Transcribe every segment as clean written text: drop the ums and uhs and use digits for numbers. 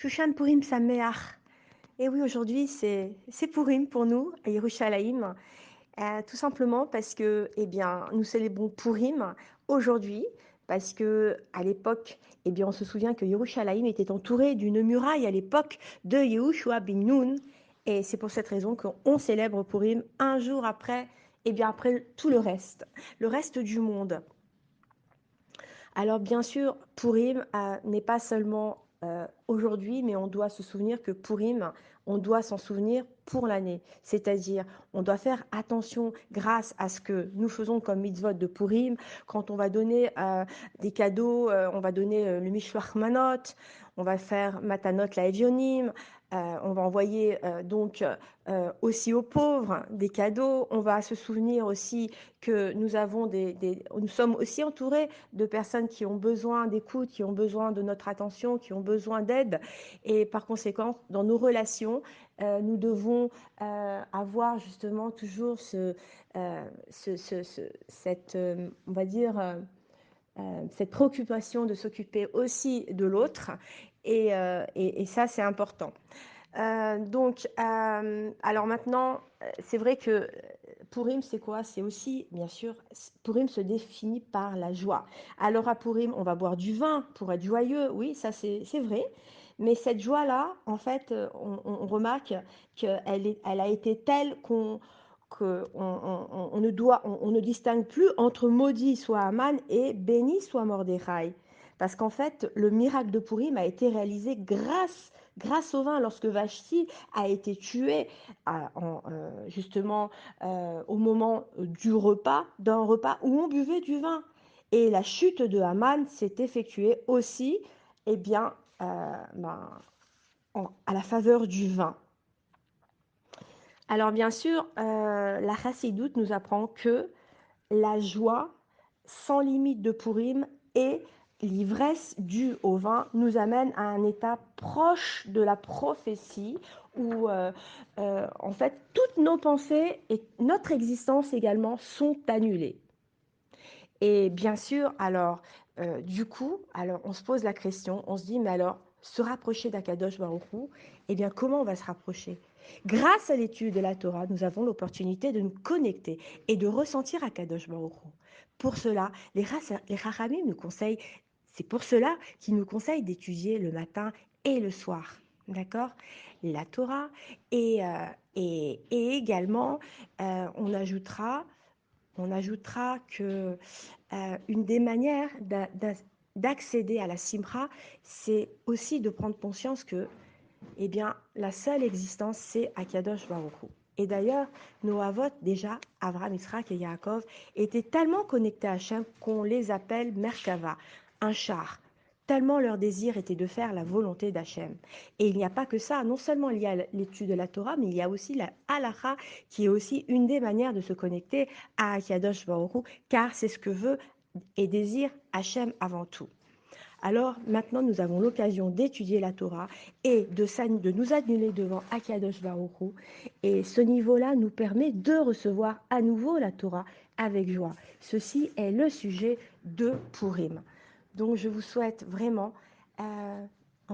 Shushan Purim Sameach. Et oui, aujourd'hui, c'est Purim pour nous, à Yerushalayim. Tout simplement parce que, eh bien, nous célébrons Purim aujourd'hui, parce que à l'époque, eh bien, on se souvient que Yerushalayim était entouré d'une muraille à l'époque de Yehoshua bin Nun. Et c'est pour cette raison qu'on célèbre Purim un jour après, eh bien, après tout le reste du monde. Alors bien sûr, Purim n'est pas seulement aujourd'hui, mais on doit se souvenir que Purim, on doit s'en souvenir pour l'année. C'est-à-dire, on doit faire attention grâce à ce que nous faisons comme mitzvot de Purim. Quand on va donner des cadeaux, on va donner le Mishloach Manot, on va faire Matanot la Evionim, on va envoyer aussi aux pauvres des cadeaux. On va se souvenir aussi que nous avons nous sommes aussi entourés de personnes qui ont besoin d'écoute, qui ont besoin de notre attention, qui ont besoin d'aide. Et par conséquent, dans nos relations, nous devons avoir justement toujours cette, on va dire, cette préoccupation de s'occuper aussi de l'autre. Et ça, c'est important. Alors maintenant, c'est vrai que Purim, c'est quoi? C'est aussi, bien sûr, Purim se définit par la joie. Alors à Purim, on va boire du vin pour être joyeux, oui, ça c'est vrai. Mais cette joie-là, en fait, on remarque elle a été telle qu'on ne on ne distingue plus entre maudit soit Aman et béni soit Mordechai. Parce qu'en fait, le miracle de Purim a été réalisé grâce au vin, lorsque Vashti a été tuée justement au moment d'un repas où on buvait du vin. Et la chute de Haman s'est effectuée aussi, eh bien, à la faveur du vin. Alors bien sûr, la Chassidoute nous apprend que la joie sans limite de Purim et l'ivresse due au vin nous amène à un état proche de la prophétie où en fait toutes nos pensées et notre existence également sont annulées. Et bien sûr, alors du coup, alors on se pose la question, on se dit mais alors se rapprocher d'Akadosh Baruch Hu, eh bien comment on va se rapprocher? Grâce à l'étude de la Torah, nous avons l'opportunité de nous connecter et de ressentir Akadosh Baruch Hu. Pour cela, les Chachamim nous conseillent, c'est pour cela qu'ils nous conseillent d'étudier le matin et le soir, d'accord? La Torah et également on ajoutera que une des manières d'accéder à la simra, c'est aussi de prendre conscience que, eh bien, la seule existence, c'est Akadosh Baruch Hu. Et d'ailleurs, nos avot, déjà, Avraham, Yitzhak et Yaakov, étaient tellement connectés à Hachem qu'on les appelle Merkava, un char. Tellement leur désir était de faire la volonté d'Hachem. Et il n'y a pas que ça, non seulement il y a l'étude de la Torah, mais il y a aussi la halacha, qui est aussi une des manières de se connecter à Akadosh Baruch Hu, car c'est ce que veut et désire Hachem avant tout. Alors maintenant, nous avons l'occasion d'étudier la Torah et de nous annuler devant Akadosh Baruch Hu. Et ce niveau-là nous permet de recevoir à nouveau la Torah avec joie. Ceci est le sujet de Purim. Donc je vous souhaite vraiment un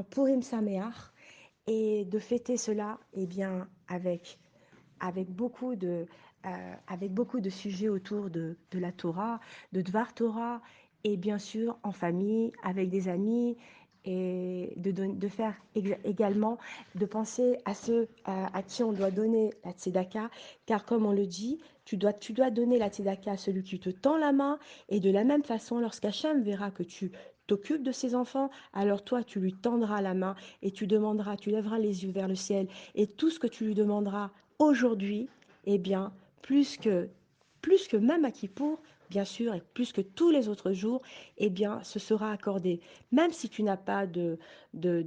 Purim Sameach et de fêter cela eh bien, avec beaucoup de sujets autour de la Torah, de Dvar Torah, et bien sûr en famille, avec des amis, et de faire également, de penser à ceux à qui on doit donner la tzedaka, car comme on le dit, tu dois donner la tzedaka à celui qui te tend la main, et de la même façon, lorsqu'Hachem verra que tu t'occupes de ses enfants, alors toi tu lui tendras la main et tu demanderas, tu lèveras les yeux vers le ciel, et tout ce que tu lui demanderas aujourd'hui, eh bien, plus que même à Kippour, bien sûr, et plus que tous les autres jours, eh bien, ce sera accordé. Même si tu n'as pas de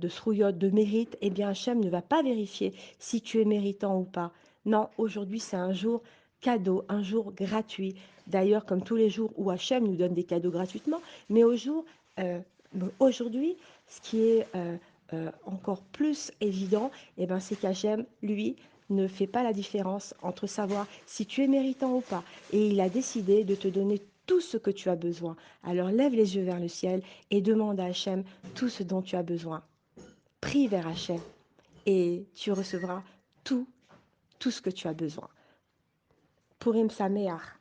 srouillotte, de mérite, eh bien, Hachem ne va pas vérifier si tu es méritant ou pas. Non, aujourd'hui, c'est un jour cadeau, un jour gratuit. D'ailleurs, comme tous les jours où Hachem nous donne des cadeaux gratuitement, mais euh, aujourd'hui, ce qui est encore plus évident, eh ben, c'est qu'Hachem, lui, ne fait pas la différence entre savoir si tu es méritant ou pas. Et il a décidé de te donner tout ce que tu as besoin. Alors lève les yeux vers le ciel et demande à Hachem tout ce dont tu as besoin. prie vers Hachem et tu recevras tout, tout ce que tu as besoin. Purim Sameach.